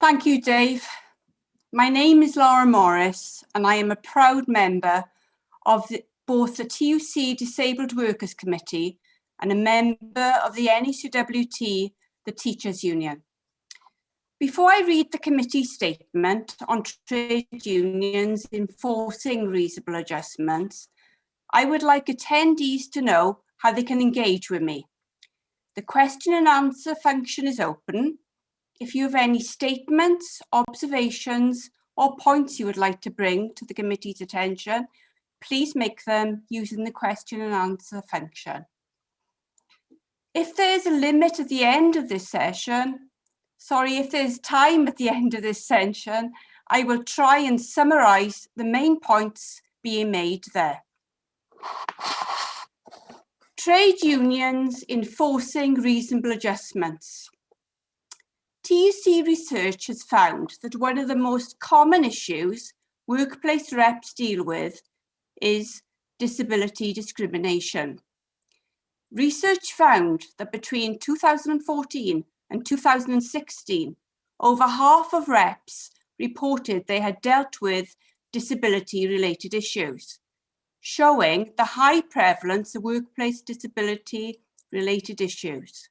Thank you, Dave. My name is Laura Morris, and I am a proud member of both the TUC Disabled Workers Committee and a member of the NECWT, the Teachers Union. Before I read the committee statement on trade unions enforcing reasonable adjustments, I would like attendees to know how they can engage with me. The question and answer function is open. If you have any statements, observations, or points you would like to bring to the committee's attention, please make them using the question and answer function. If there's a limit at the end of this session, if there's time at the end of this session, I will try and summarize the main points being made there. Trade unions enforcing reasonable adjustments. TUC research has found that one of the most common issues workplace reps deal with is disability discrimination. Research found that between 2014 and 2016, over half of reps reported they had dealt with disability-related issues, showing the high prevalence of workplace disability-related issues.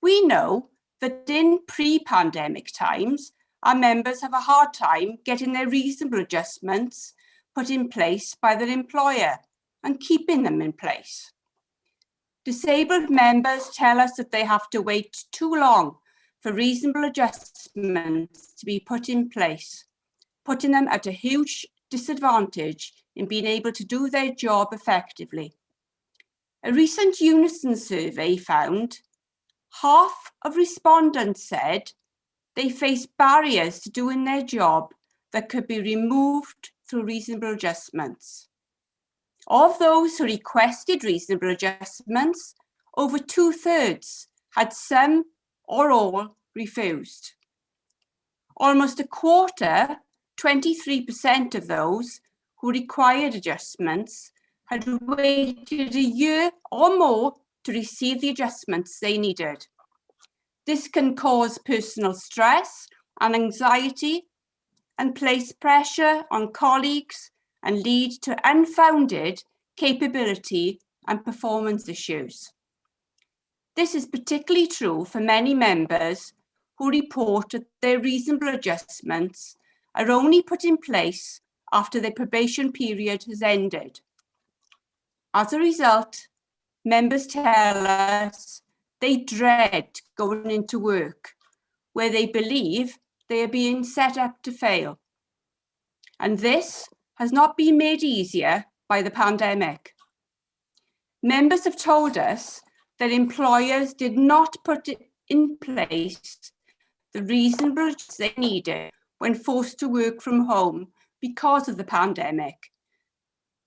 We know that in pre-pandemic times, our members have a hard time getting their reasonable adjustments put in place by their employer and keeping them in place. Disabled members tell us that they have to wait too long for reasonable adjustments to be put in place, putting them at a huge disadvantage in being able to do their job effectively. A recent Unison survey found half of respondents said they face barriers to doing their job that could be removed through reasonable adjustments. Of those who requested reasonable adjustments, over 2/3 had some or all refused. Almost a quarter, 23% of those who required adjustments had waited a year or more to receive the adjustments they needed. This can cause personal stress and anxiety and place pressure on colleagues and lead to unfounded capability and performance issues. This is particularly true for many members who report that their reasonable adjustments are only put in place after their probation period has ended. As a result, members tell us they dread going into work where they believe they are being set up to fail. And this has not been made easier by the pandemic. Members have told us that employers did not put in place the reasonable they needed when forced to work from home because of the pandemic.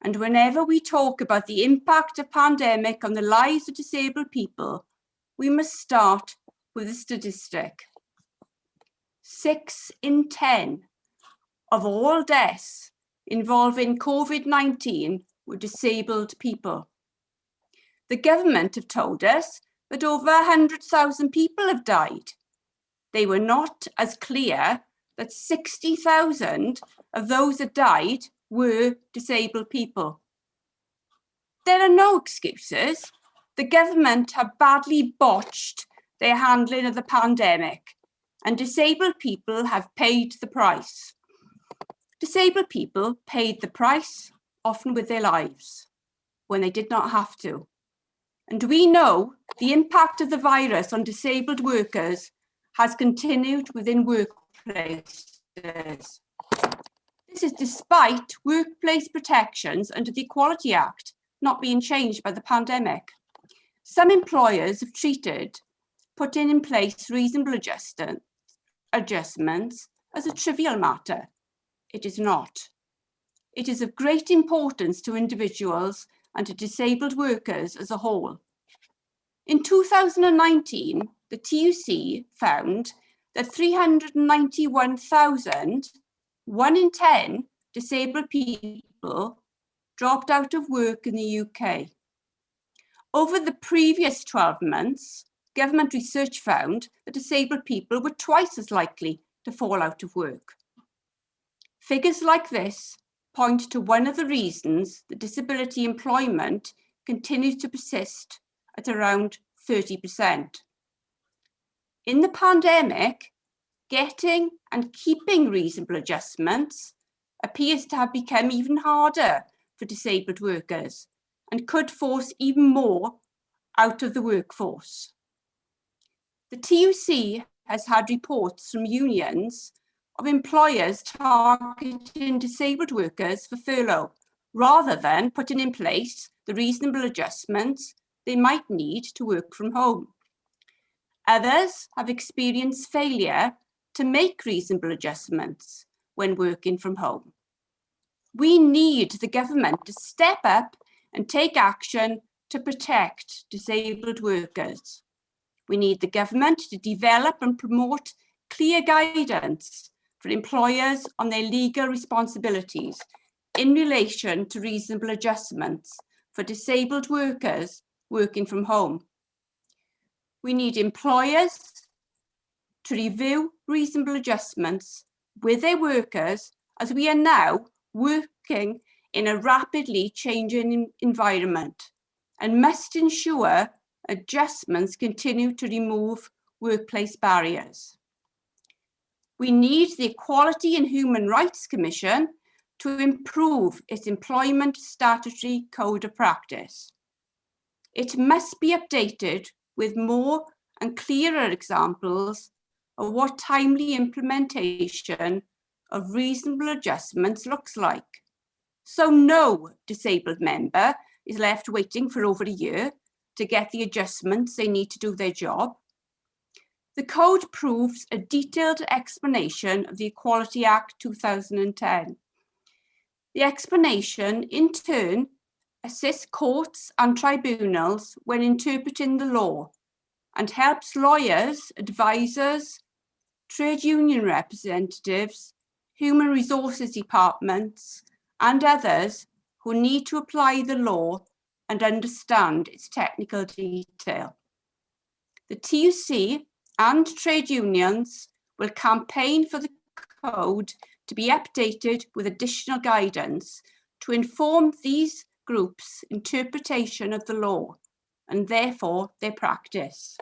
And whenever we talk about the impact of pandemic on the lives of disabled people, we must start with a statistic. 6 in 10 of all deaths involving COVID-19 were disabled people. The government have told us that over 100,000 people have died. They were not as clear that 60,000 of those that died were disabled people. There are no excuses. The government have badly botched their handling of the pandemic, and disabled people have paid the price. Disabled people paid the price, often with their lives, when they did not have to. And we know the impact of the virus on disabled workers has continued within workplaces. This is despite workplace protections under the Equality Act not being changed by the pandemic. Some employers have treated putting in place reasonable adjustments as a trivial matter. It is not. It is of great importance to individuals and to disabled workers as a whole. In 2019, the TUC found that 391,000, 1 in 10 disabled people dropped out of work in the UK. Over the previous 12 months, government research found that disabled people were twice as likely to fall out of work. Figures like this point to one of the reasons that disability employment continues to persist at around 30%. In the pandemic, getting and keeping reasonable adjustments appears to have become even harder for disabled workers and could force even more out of the workforce. The TUC has had reports from unions of employers targeting disabled workers for furlough, rather than putting in place the reasonable adjustments they might need to work from home. Others have experienced failure to make reasonable adjustments when working from home. We need the government to step up and take action to protect disabled workers. We need the government to develop and promote clear guidance for employers on their legal responsibilities in relation to reasonable adjustments for disabled workers working from home. We need employers to review reasonable adjustments with their workers, as we are now working in a rapidly changing environment, and must ensure adjustments continue to remove workplace barriers. We need the Equality and Human Rights Commission to improve its employment statutory code of practice. It must be updated with more and clearer examples of what timely implementation of reasonable adjustments looks like. So no disabled member is left waiting for over a year to get the adjustments they need to do their job. The code provides a detailed explanation of the Equality Act 2010. The explanation, in turn, assists courts and tribunals when interpreting the law and helps lawyers, advisors, trade union representatives, human resources departments, and others who need to apply the law and understand its technical detail. The TUC and trade unions will campaign for the code to be updated with additional guidance to inform these groups' interpretation of the law and therefore their practice.